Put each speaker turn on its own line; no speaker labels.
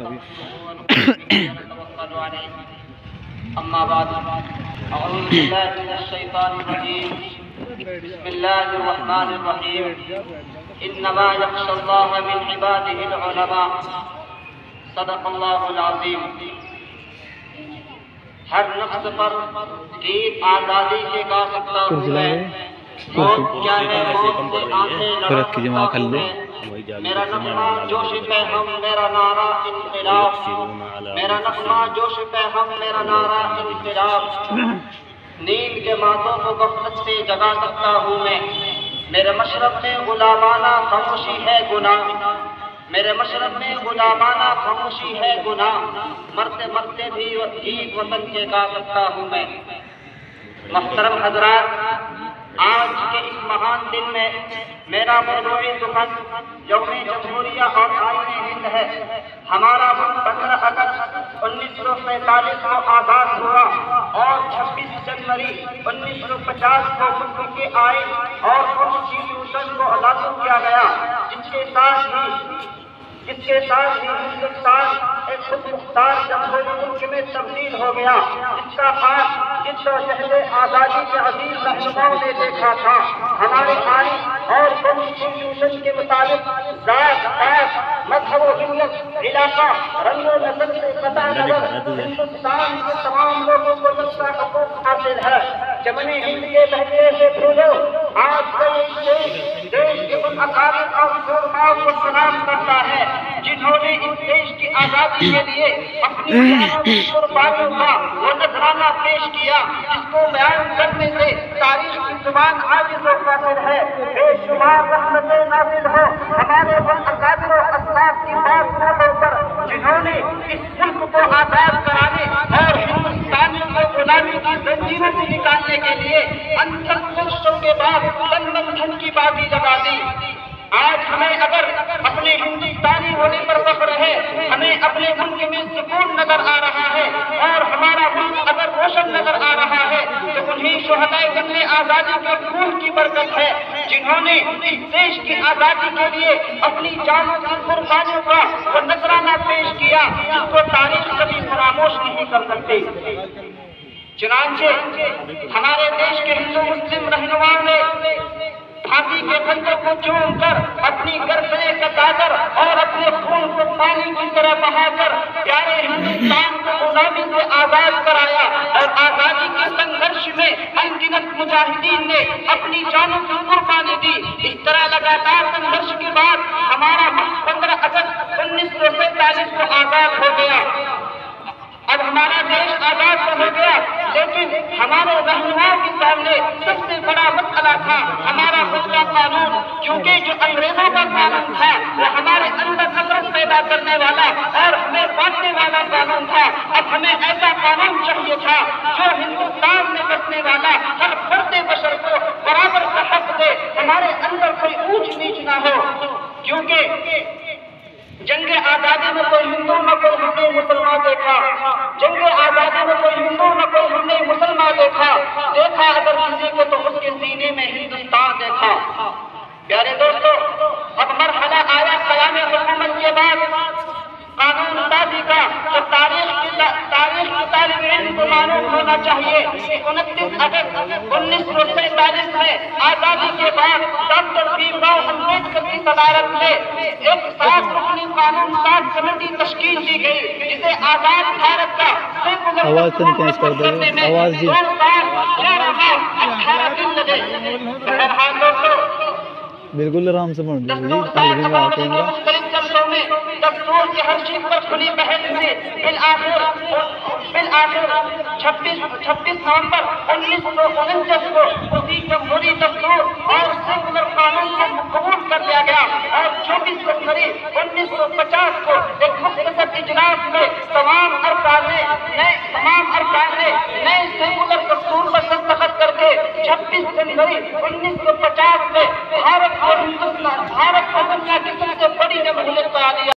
ونتوكل عليه. أما بعد، أعوذ بالله من الشيطان الرجيم. بسم الله الرحمن الرحيم. إنما يخشى الله من عباده العلماء. صدق الله العظیم. ہر نفس پر دین آزادی کے گا سکتا ہوں میں. موت کیا ہے، موت سے آنکھیں لڑا سکتا ہوں میں. میرا نغمہ جوش پہ ہم، میرا نعرہ انقلاب. میرا نغمہ جوش پہ ہم، میرا نعرہ انقلاب. نیند کے ماتوں کو غفلت سے جگا سکتا ہوں میں. میرے مشرب میں غلامانہ خاموشی ہے گناہ. میرے مشرب میں غلامانہ خاموشی ہے گناہ. مرتے مرتے بھی گیت وطن کے گا سکتا ہوں میں. محترم حضرات، آج کے اس مہان دن میں میرا موضوع سخن یوم جمہوریہ اور آئین ہند ہے. ہمارا ملک 15 اگست 1947 کو آزاد ہوا اور 26 جنوری 1950 کو ملک کے آئین اور کانسٹیٹیوشن کو لاگو کیا گیا، جس کے ساتھ ہی ہندوستان ایک خود مختار جمہوری ملک میں تبدیل ہو گیا، جس کا خاص جد آزادی کے عظیم رہنماؤں نے دیکھا تھا. ہمارے آئین اور کانسٹیٹیوشن کے مطابق ذات، پات، مذہب و ملت، علاقہ، رنگ و نسل سے قطع نظر ہندوستان کے تمام لوگوں کو یکساں حقوق حاصل ہے. چمن ہند کے لہجے سے بھولو، آج کل دیش کے ان اکابر اور شورماؤں کو سلام کرتا ہے جنہوں نے اس دیش کی آزادی کے لیے اپنی جانوں کی قربانیوں کا وہ نذرانہ پیش کیا، جس کو بیان کرنے سے تاریخ کی زبان عاجز و قاصر ہے. بے شمار رحمتیں نازل ہو ہمارے ان اکابر و اسلاف کی بات ناموں پر جنہوں نے اس ملک کو آزاد کرانے اور ہندوستانیوں کو غلامی کی زنجیروں سے نکالنے کے لیے اندر کوششوں کے بعد تن من دھن کی بازی لگا دی. آج ہمیں اگر اپنے ہندوستانی ہونے پر فخر ہے، ہمیں اپنے ملک میں سکون نظر آ رہا ہے اور ہمارا ملک اگر روشن نظر آ رہا ہے تو انہی شہدائے جنگ آزادی کے خون کی برکت ہے جنہوں نے اس دیش کی آزادی کے لیے اپنی جانوں کی قربانیوں کا وہ نذرانہ پیش کیا، جس کو تاریخ کبھی فراموش نہیں کر سکتی. چنانچہ ہمارے دیش کے ہندو مسلم رہنماؤں نے پھانسی کے خنجر کو چوم کر اپنی گردن کا داغر اور اپنے خون کو پانی کی طرح بہا کر پیارے ہندوستان کو غلامی سے آزاد کرایا اور آزادی کے سنگھرش میں ان گنت مجاہدین نے اپنی جانوں کی قربانی دی. اس طرح لگاتار سنگھرش کے بعد ہمارا ملک 15 اگست 1947 کو آزاد ہو گیا. اب ہمارا دیش آزاد تو ہو گیا، لیکن ہمارے رہنماؤں کے سامنے سب سے بڑا مسئلہ تھا ہمارا خود کا قانون، کیونکہ جو انگریزوں کا قانون تھا وہ ہمارے اندر نفرت پیدا کرنے والا اور ہمیں بانٹنے والا قانون تھا. اب ہمیں ایسا قانون چاہیے تھا جو ہندوستان میں بسنے والا ہر فرد بشر کو برابر کا حق دے، ہمارے اندر کوئی اونچ نیچ نہ ہو. کیونکہ جنگ آزادی میں کوئی ہندو نہ کوئی ہم نے مسلمان دیکھا، جنگ آزادی میں کوئی ہندو نہ کوئی ہم نے مسلمان دیکھا اگر کسی کو تو اس کے سینے میں ہندوستان دیکھا. پیارے دوستو، اب مرحلہ آیا قیام حکومت کے بعد قانون سازی کا، تو تاریخ کی طالب علم کو معلوم ہونا چاہیے کہ 29 اگست 1947 میں آزادی کے بعد ڈاکٹر بھیم راؤ امبیڈکر کی صدارت میں ایک 7 رکنی قانون ساز کمیٹی تشکیل دی گئی، جسے آزاد بھارت کا
آواز تیز کر دو، آواز جی
2 سال 11 ماہ 18 دن لگے. بہرحال دوستو،
بالکل آرام سے پڑھ
دستور ساز عوام کو مختلف جلسوں میں دستور کی ہر چیز پر کھلی بحث میں بالآخر 26 نومبر 1949 کو اسی جمہوری دستور اور سیکولر قانون کو قبول کر لیا گیا اور 24 فروری 1950 کو ایک مختصر اجلاس میں تمام ارکان نے نئے سیکولر دستور پر دستخط کر کے 26 جنوری 1950 میں بھارت کو دنیا کی سب سے بڑی جمہوریت بنا دیا.